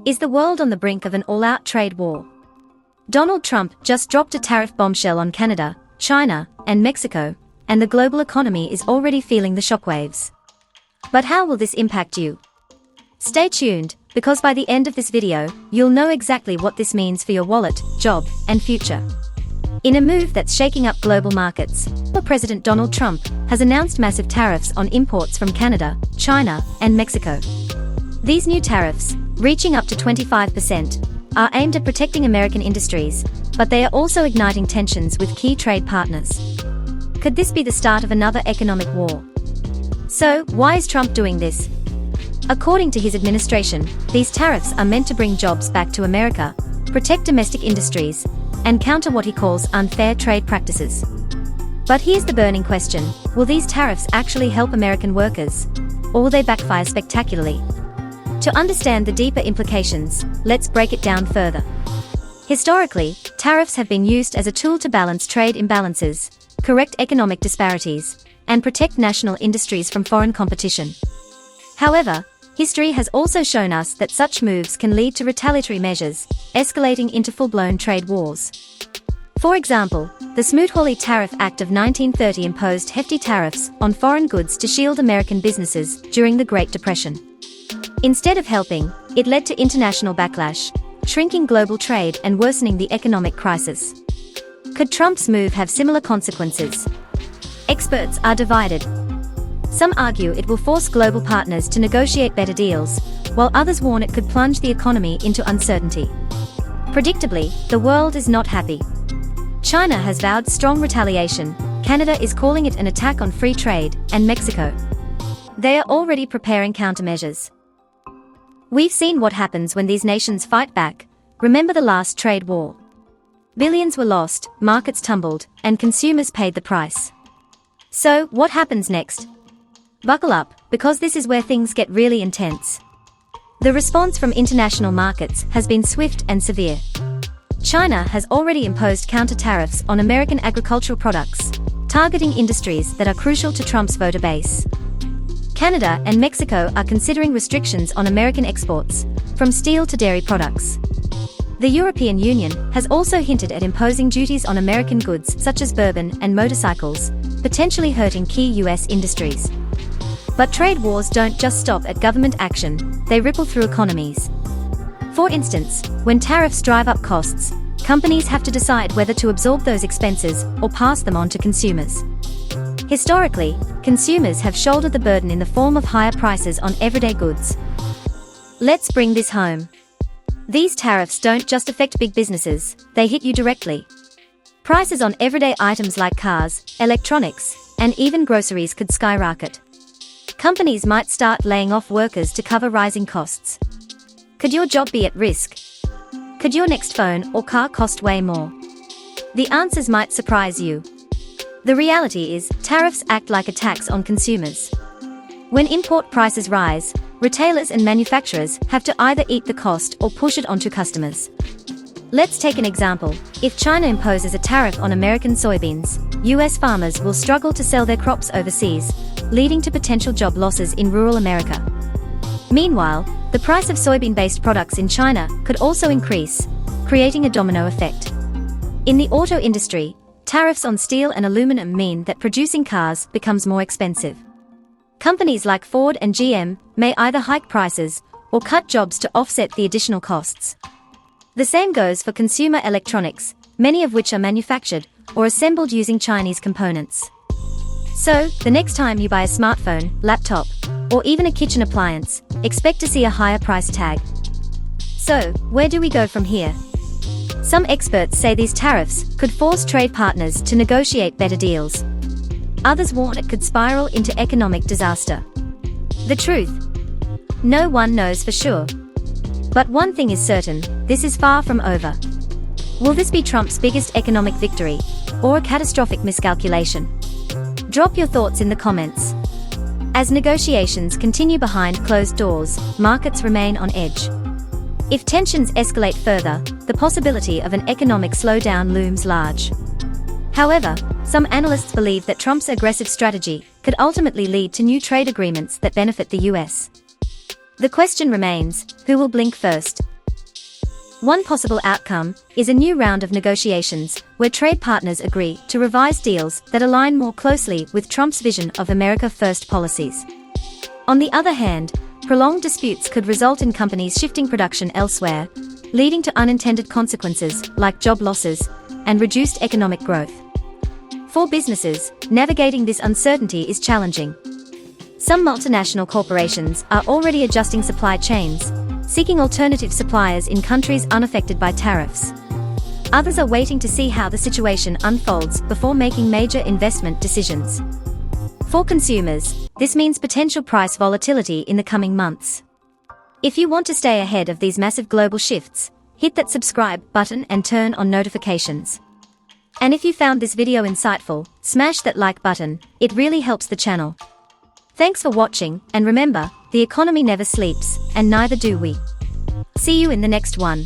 Is the world on the brink of an all-out trade war? Donald Trump just dropped a tariff bombshell on Canada, China, and Mexico, and the global economy is already feeling the shockwaves. But how will this impact you? Stay tuned, because by the end of this video, you'll know exactly what this means for your wallet, job, and future. In a move that's shaking up global markets, President Donald Trump has announced massive tariffs on imports from Canada, China, and Mexico. These new tariffs, reaching up to 25%, are aimed at protecting American industries, but they are also igniting tensions with key trade partners. Could this be the start of another economic war? So, why is Trump doing this? According to his administration, these tariffs are meant to bring jobs back to America, protect domestic industries, and counter what he calls unfair trade practices. But here's the burning question: will these tariffs actually help American workers, or will they backfire spectacularly? To understand the deeper implications, let's break it down further. Historically, tariffs have been used as a tool to balance trade imbalances, correct economic disparities, and protect national industries from foreign competition. However, history has also shown us that such moves can lead to retaliatory measures, escalating into full-blown trade wars. For example, the Smoot-Hawley Tariff Act of 1930 imposed hefty tariffs on foreign goods to shield American businesses during the Great Depression. Instead of helping, it led to international backlash, shrinking global trade and worsening the economic crisis. Could Trump's move have similar consequences? Experts are divided. Some argue it will force global partners to negotiate better deals, while others warn it could plunge the economy into uncertainty. Predictably, the world is not happy. China has vowed strong retaliation, Canada is calling it an attack on free trade, and Mexico. They are already preparing countermeasures. We've seen what happens when these nations fight back. Remember the last trade war. Billions were lost, markets tumbled, and consumers paid the price. So, what happens next? Buckle up, because this is where things get really intense. The response from international markets has been swift and severe. China has already imposed counter-tariffs on American agricultural products, targeting industries that are crucial to Trump's voter base. Canada and Mexico are considering restrictions on American exports, from steel to dairy products. The European Union has also hinted at imposing duties on American goods such as bourbon and motorcycles, potentially hurting key U.S. industries. But trade wars don't just stop at government action, they ripple through economies. For instance, when tariffs drive up costs, companies have to decide whether to absorb those expenses or pass them on to consumers. Historically, consumers have shouldered the burden in the form of higher prices on everyday goods. Let's bring this home. These tariffs don't just affect big businesses, they hit you directly. Prices on everyday items like cars, electronics, and even groceries could skyrocket. Companies might start laying off workers to cover rising costs. Could your job be at risk? Could your next phone or car cost way more? The answers might surprise you. The reality is, tariffs act like a tax on consumers. When import prices rise, retailers and manufacturers have to either eat the cost or push it onto customers. Let's take an example. If China imposes a tariff on American soybeans, US farmers will struggle to sell their crops overseas, leading to potential job losses in rural America. Meanwhile, the price of soybean-based products in China could also increase, creating a domino effect. In the auto industry, tariffs on steel and aluminum mean that producing cars becomes more expensive. Companies like Ford and GM may either hike prices or cut jobs to offset the additional costs. The same goes for consumer electronics, many of which are manufactured or assembled using Chinese components. So, the next time you buy a smartphone, laptop, or even a kitchen appliance, expect to see a higher price tag. So, where do we go from here? Some experts say these tariffs could force trade partners to negotiate better deals. Others warn it could spiral into economic disaster. The truth? No one knows for sure. But one thing is certain, this is far from over. Will this be Trump's biggest economic victory, or a catastrophic miscalculation? Drop your thoughts in the comments. As negotiations continue behind closed doors, markets remain on edge. If tensions escalate further, the possibility of an economic slowdown looms large. However, some analysts believe that Trump's aggressive strategy could ultimately lead to new trade agreements that benefit the US. The question remains, who will blink first? One possible outcome is a new round of negotiations where trade partners agree to revise deals that align more closely with Trump's vision of America First policies. On the other hand, prolonged disputes could result in companies shifting production elsewhere, leading to unintended consequences like job losses and reduced economic growth. For businesses, navigating this uncertainty is challenging. Some multinational corporations are already adjusting supply chains, seeking alternative suppliers in countries unaffected by tariffs. Others are waiting to see how the situation unfolds before making major investment decisions. For consumers, this means potential price volatility in the coming months. If you want to stay ahead of these massive global shifts, hit that subscribe button and turn on notifications. And if you found this video insightful, smash that like button, it really helps the channel. Thanks for watching, and remember, the economy never sleeps, and neither do we. See you in the next one.